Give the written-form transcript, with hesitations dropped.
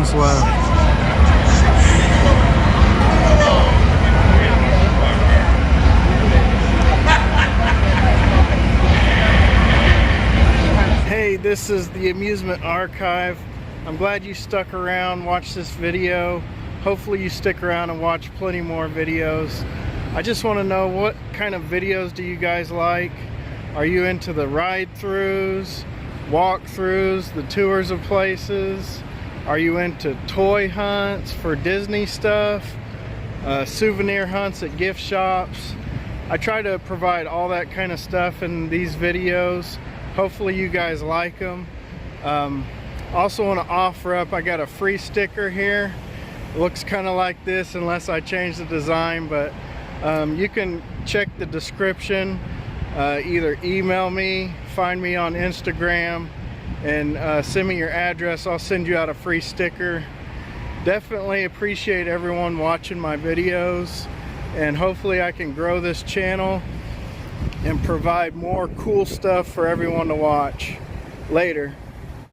seconds left. Hey, this is the Amusement Archive. I'm glad you stuck around, watched this video. Hopefully you stick around and watch plenty more videos. I just want to know, what kind of videos do you guys like? Are you into the ride-throughs, walkthroughs, the tours of places? Are you into toy hunts for Disney stuff? Souvenir hunts at gift shops? I try to provide all that kind of stuff in these videos. Hopefully you guys like them. Also want to offer up, I got a free sticker here. It looks kind of like this unless I change the design, but you can check the description. Either email me, find me on Instagram, and send me your address. I'll send you out a free sticker. Definitely appreciate everyone watching my videos, and hopefully I can grow this channel and provide more cool stuff for everyone to watch. Later.